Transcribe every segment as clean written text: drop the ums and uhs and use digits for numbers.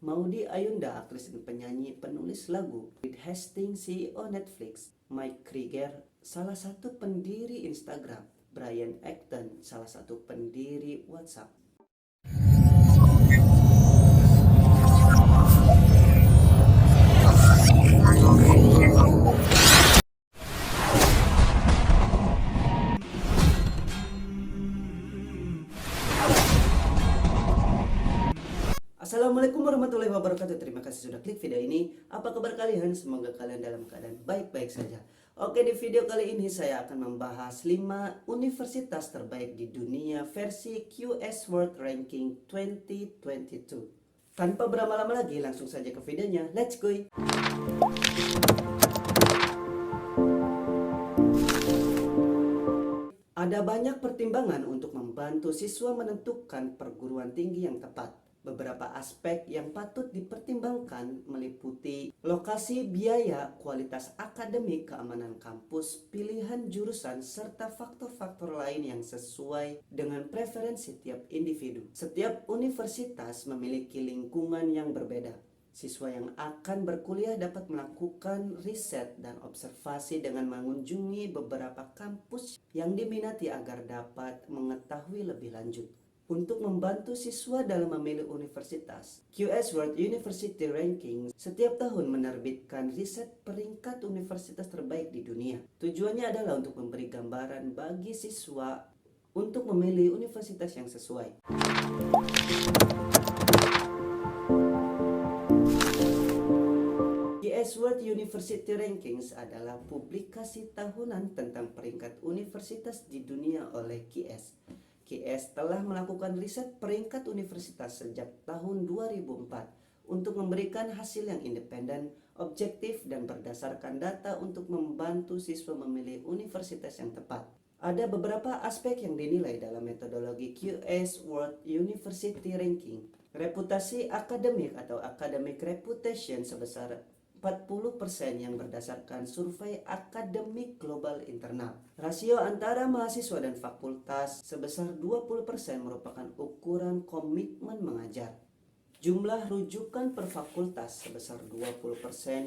Maudy Ayunda, aktris dan penyanyi penulis lagu, Reed Hastings, CEO Netflix, Mike Krieger, salah satu pendiri Instagram, Brian Acton, salah satu pendiri WhatsApp. Assalamualaikum warahmatullahi wabarakatuh. Terima kasih sudah klik video ini. Apa kabar kalian? Semoga kalian dalam keadaan baik-baik saja. Oke, di video kali ini saya akan membahas 5 universitas terbaik di dunia versi QS World Ranking 2022. Tanpa berlama-lama lagi, langsung saja ke videonya. Let's go! Ada banyak pertimbangan untuk membantu siswa menentukan perguruan tinggi yang tepat. Beberapa aspek yang patut dipertimbangkan meliputi lokasi, biaya, kualitas akademik, keamanan kampus, pilihan jurusan, serta faktor-faktor lain yang sesuai dengan preferensi tiap individu. Setiap universitas memiliki lingkungan yang berbeda. Siswa yang akan berkuliah dapat melakukan riset dan observasi dengan mengunjungi beberapa kampus yang diminati agar dapat mengetahui lebih lanjut. Untuk membantu siswa dalam memilih universitas, QS World University Ranking setiap tahun menerbitkan riset peringkat universitas terbaik di dunia. Tujuannya adalah untuk memberi gambaran bagi siswa untuk memilih universitas yang sesuai. QS World University Rankings adalah publikasi tahunan tentang peringkat universitas di dunia oleh QS. QS telah melakukan riset peringkat universitas sejak tahun 2004 untuk memberikan hasil yang independen, objektif, dan berdasarkan data untuk membantu siswa memilih universitas yang tepat. Ada beberapa aspek yang dinilai dalam metodologi QS World University Ranking. Reputasi akademik atau academic reputation sebesar 40% yang berdasarkan survei akademik global internal. Rasio antara mahasiswa dan fakultas sebesar 20% merupakan ukuran komitmen mengajar. Jumlah rujukan per fakultas sebesar 20%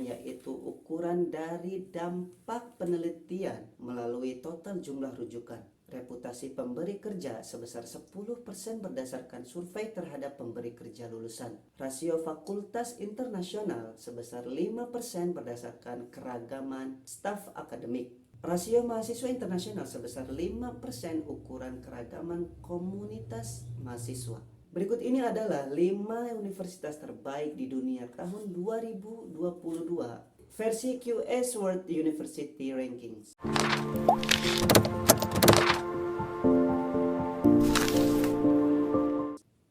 yaitu ukuran dari dampak penelitian melalui total jumlah rujukan. Reputasi pemberi kerja sebesar 10% berdasarkan survei terhadap pemberi kerja lulusan. Rasio fakultas internasional sebesar 5% berdasarkan keragaman staf akademik. Rasio mahasiswa internasional sebesar 5% ukuran keragaman komunitas mahasiswa. Berikut ini adalah 5 universitas terbaik di dunia tahun 2022 versi QS World University Rankings.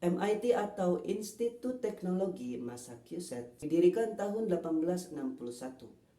MIT atau Institut Teknologi Massachusetts didirikan tahun 1861.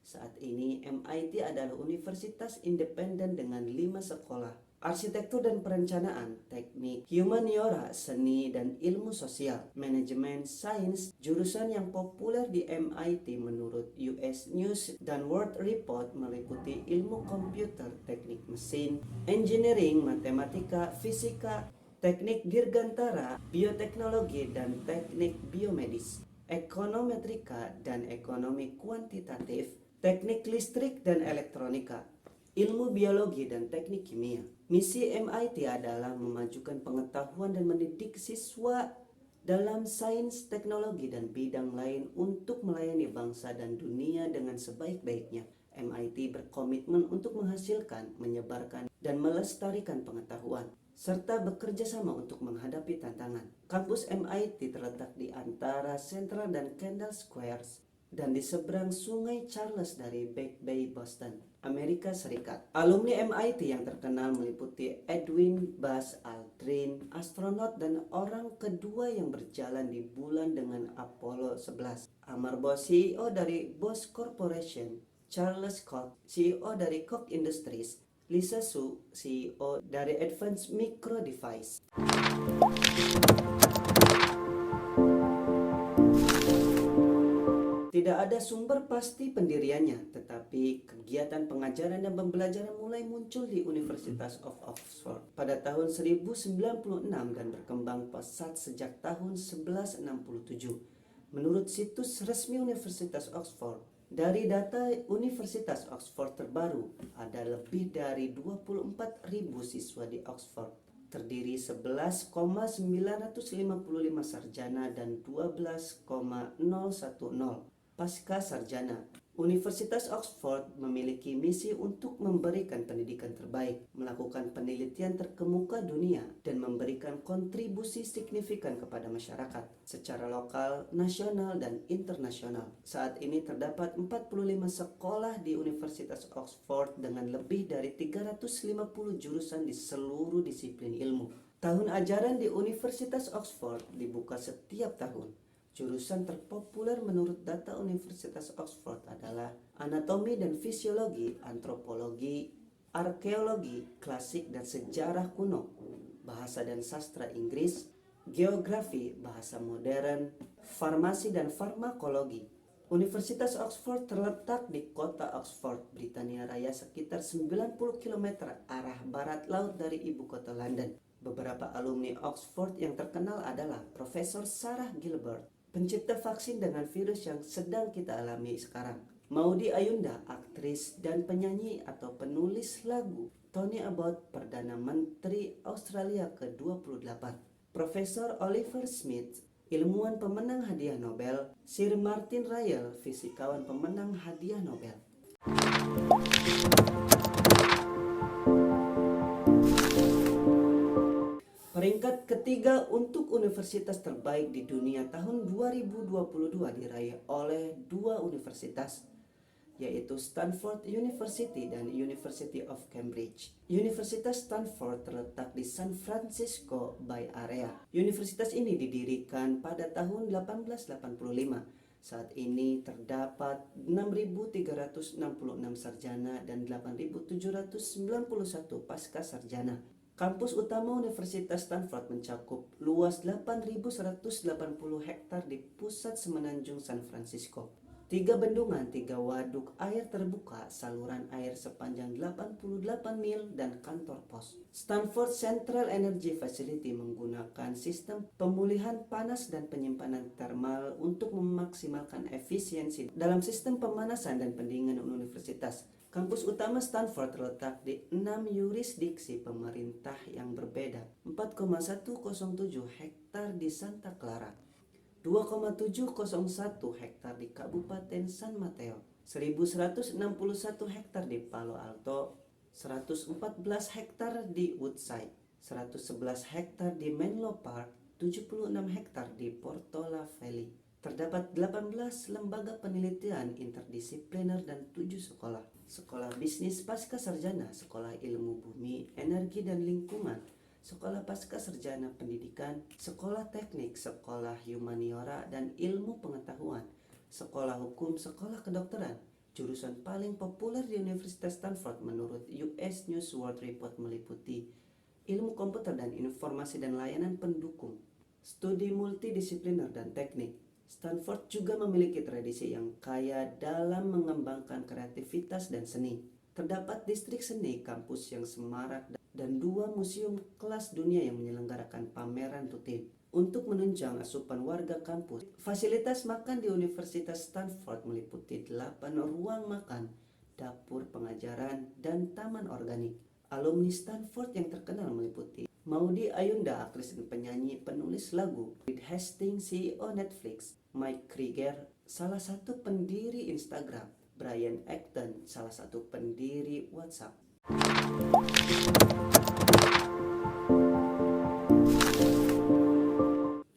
Saat ini MIT adalah universitas independen dengan 5 sekolah: arsitektur dan perencanaan, teknik, humaniora, seni dan ilmu sosial, manajemen, sains. Jurusan yang populer di MIT menurut US News dan World Report meliputi ilmu komputer, teknik mesin, engineering, matematika, fisika, teknik dirgantara, bioteknologi dan teknik biomedis, ekonometrika dan ekonomi kuantitatif, teknik listrik dan elektronika, ilmu biologi dan teknik kimia. Misi MIT adalah memajukan pengetahuan dan mendidik siswa dalam sains, teknologi, dan bidang lain untuk melayani bangsa dan dunia dengan sebaik-baiknya. MIT berkomitmen untuk menghasilkan, menyebarkan, dan melestarikan pengetahuan, serta bekerja sama untuk menghadapi tantangan. Kampus MIT terletak di antara Central dan Kendall Squares dan di seberang Sungai Charles dari Back Bay, Boston, Amerika Serikat. Alumni MIT yang terkenal meliputi Edwin Buzz Aldrin, astronot dan orang kedua yang berjalan di bulan dengan Apollo 11. Amar Bose, CEO dari Bose Corporation, Charles Koch, CEO dari Koch Industries, Lisa Su, CEO dari Advanced Micro Device. Tidak ada sumber pasti pendiriannya, tetapi kegiatan pengajaran dan pembelajaran mulai muncul di University of Oxford pada tahun 1096 dan berkembang pesat sejak tahun 1167. Menurut situs resmi Universitas Oxford, dari data Universitas Oxford terbaru, ada lebih dari 24.000 siswa di Oxford, terdiri 11,955 sarjana dan 12,010 pasca sarjana. Universitas Oxford memiliki misi untuk memberikan pendidikan terbaik, melakukan penelitian terkemuka dunia, dan memberikan kontribusi signifikan kepada masyarakat secara lokal, nasional, dan internasional. Saat ini terdapat 45 sekolah di Universitas Oxford dengan lebih dari 350 jurusan di seluruh disiplin ilmu. Tahun ajaran di Universitas Oxford dibuka setiap tahun. Jurusan terpopuler menurut data Universitas Oxford adalah anatomi dan fisiologi, antropologi, arkeologi, klasik dan sejarah kuno, bahasa dan sastra Inggris, geografi, bahasa modern, farmasi dan farmakologi. Universitas Oxford terletak di kota Oxford, Britania Raya, sekitar 90 km arah barat laut dari ibu kota London. Beberapa alumni Oxford yang terkenal adalah Profesor Sarah Gilbert, pencipta vaksin dengan virus yang sedang kita alami sekarang. Maudy Ayunda, aktris dan penyanyi atau penulis lagu. Tony Abbott, Perdana Menteri Australia ke-28. Profesor Oliver Smith, ilmuwan pemenang hadiah Nobel. Sir Martin Ryle, fisikawan pemenang hadiah Nobel. Peringkat ketiga untuk universitas terbaik di dunia tahun 2022 diraih oleh dua universitas, yaitu Stanford University dan University of Cambridge. Universitas Stanford terletak di San Francisco Bay Area. Universitas ini didirikan pada tahun 1885. Saat ini terdapat 6.366 sarjana dan 8.791 pasca sarjana. Kampus utama Universitas Stanford mencakup luas 8.180 hektar di pusat semenanjung San Francisco. 3 bendungan, 3 waduk air terbuka, saluran air sepanjang 88 mil, dan kantor pos. Stanford Central Energy Facility menggunakan sistem pemulihan panas dan penyimpanan termal untuk memaksimalkan efisiensi dalam sistem pemanasan dan pendinginan universitas. Kampus utama Stanford terletak di 6 yurisdiksi pemerintah yang berbeda, 4,107 hektar di Santa Clara, 2,701 hektar di Kabupaten San Mateo, 1.161 hektar di Palo Alto, 114 hektar di Woodside, 111 hektar di Menlo Park, 76 hektar di Portola Valley. Terdapat 18 lembaga penelitian interdisipliner dan 7 sekolah. Sekolah bisnis pasca sarjana, sekolah ilmu bumi, energi dan lingkungan, sekolah pasca sarjana pendidikan, sekolah teknik, sekolah humaniora dan ilmu pengetahuan, sekolah hukum, sekolah kedokteran. Jurusan paling populer di Universitas Stanford menurut US News World Report meliputi ilmu komputer dan informasi dan layanan pendukung, studi multidisipliner dan teknik. Stanford juga memiliki tradisi yang kaya dalam mengembangkan kreativitas dan seni. Terdapat distrik seni, kampus yang semarak, dan 2 museum kelas dunia yang menyelenggarakan pameran rutin. Untuk menunjang asupan warga kampus, fasilitas makan di Universitas Stanford meliputi 8 ruang makan, dapur pengajaran, dan taman organik. Alumni Stanford yang terkenal meliputi Maudy Ayunda, aktris dan penyanyi penulis lagu, Reed Hastings, CEO Netflix, Mike Krieger, salah satu pendiri Instagram, Brian Acton, salah satu pendiri WhatsApp.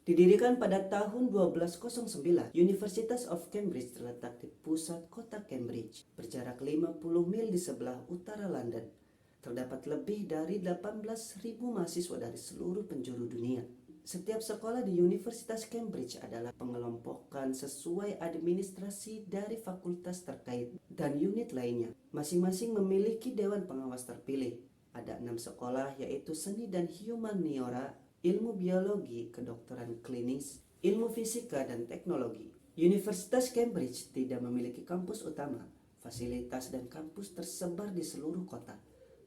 Didirikan pada tahun 1209, University of Cambridge terletak di pusat kota Cambridge, berjarak 50 mil di sebelah utara London. Terdapat lebih dari 18.000 mahasiswa dari seluruh penjuru dunia. Setiap sekolah di Universitas Cambridge adalah pengelompokan sesuai administrasi dari fakultas terkait dan unit lainnya. Masing-masing memiliki dewan pengawas terpilih. Ada 6 sekolah, yaitu seni dan humaniora, ilmu biologi, kedokteran klinis, ilmu fisika dan teknologi. Universitas Cambridge tidak memiliki kampus utama. Fasilitas dan kampus tersebar di seluruh kota.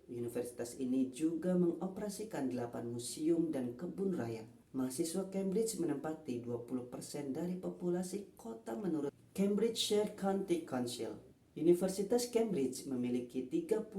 Universitas ini juga mengoperasikan 8 museum dan kebun raya. Mahasiswa Cambridge menempati 20% dari populasi kota menurut Cambridgeshire County Council. Universitas Cambridge memiliki 31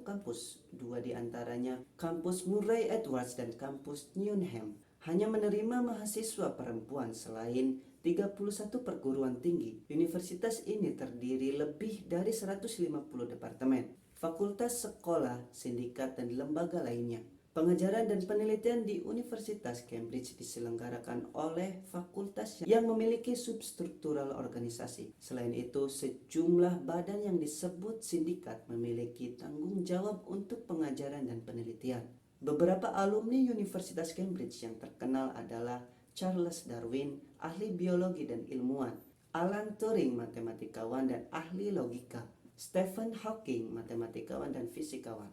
kampus, 2 diantaranya kampus Murray Edwards dan kampus Newnham. Hanya menerima mahasiswa perempuan selain 31 perguruan tinggi. Universitas ini terdiri lebih dari 150 departemen, fakultas, sekolah, sindikat, dan lembaga lainnya. Pengajaran dan penelitian di Universitas Cambridge diselenggarakan oleh fakultas yang memiliki substruktural organisasi. Selain itu, sejumlah badan yang disebut sindikat memiliki tanggung jawab untuk pengajaran dan penelitian. Beberapa alumni Universitas Cambridge yang terkenal adalah Charles Darwin, ahli biologi dan ilmuwan; Alan Turing, matematikawan dan ahli logika; Stephen Hawking, matematikawan dan fisikawan.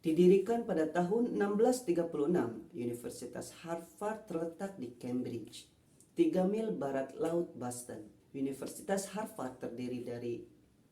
Didirikan pada tahun 1636, Universitas Harvard terletak di Cambridge, 3 mil barat laut Boston. Universitas Harvard terdiri dari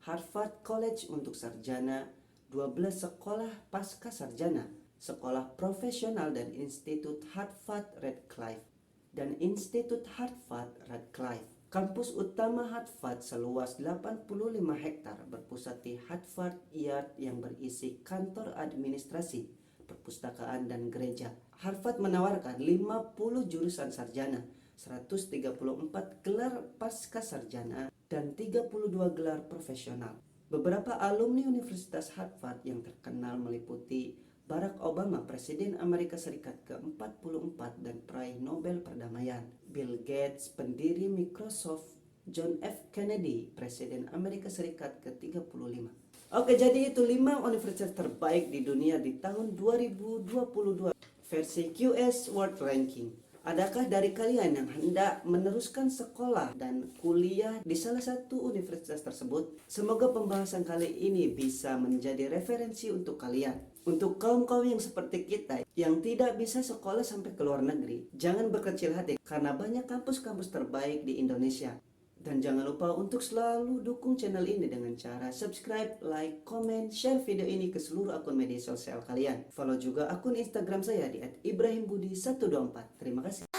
Harvard College untuk sarjana, 12 sekolah pasca sarjana, sekolah profesional dan Institut Harvard Radcliffe, dan Institut Harvard Radcliffe. Kampus utama Harvard seluas 85 hektar berpusat di Harvard Yard yang berisi kantor administrasi, perpustakaan, dan gereja. Harvard menawarkan 50 jurusan sarjana, 134 gelar pasca sarjana, dan 32 gelar profesional. Beberapa alumni Universitas Harvard yang terkenal meliputi Barack Obama, Presiden Amerika Serikat ke-44 dan peraih Nobel Perdamaian; Bill Gates, pendiri Microsoft; John F. Kennedy, Presiden Amerika Serikat ke-35. Oke, jadi itu 5 universitas terbaik di dunia di tahun 2022 versi QS World Ranking. Adakah dari kalian yang hendak meneruskan sekolah dan kuliah di salah satu universitas tersebut? Semoga pembahasan kali ini bisa menjadi referensi untuk kalian. Untuk kaum-kaum yang seperti kita yang tidak bisa sekolah sampai ke luar negeri, jangan berkecil hati karena banyak kampus-kampus terbaik di Indonesia. Dan jangan lupa untuk selalu dukung channel ini dengan cara subscribe, like, comment, share video ini ke seluruh akun media sosial kalian. Follow juga akun Instagram saya di @ibrahimbudi124. Terima kasih.